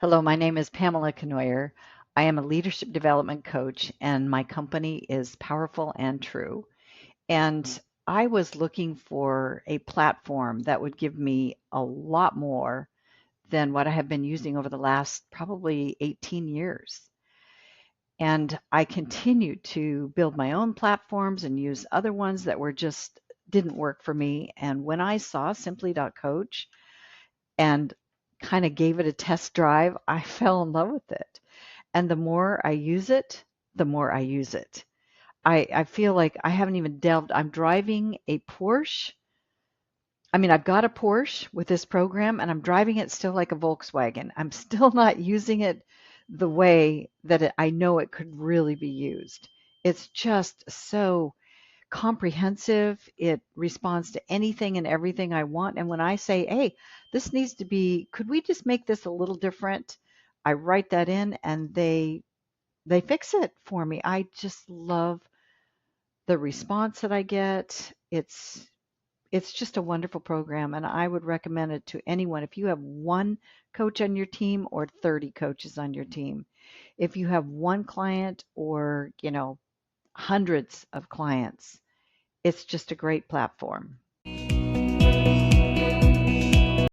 Hello, my name is Pamela Cournoyer. I am a leadership development coach, and my company is Powerful and True. And I was looking for a platform that would give me a lot more than what I have been using over the last probably 18 years. And I continued to build my own platforms and use other ones that were just didn't work for me. And when I saw Simply.Coach and kind of gave it a test drive, I fell in love with it. And the more I use it, the more I use it. I feel like I haven't even delved. I'm driving a Porsche. I mean, I've got a Porsche with this program and I'm driving it still like a Volkswagen. I'm still not using it the way that I know it could really be used. It's just so comprehensive. It responds to anything and everything I want. And when I say, hey, this needs to be, could we just make this a little different? I write that in and they fix it for me. I just love the response that I get. It's just a wonderful program and I would recommend it to anyone. If you have one coach on your team or 30 coaches on your team, if you have one client or, hundreds of clients, it's just a great platform.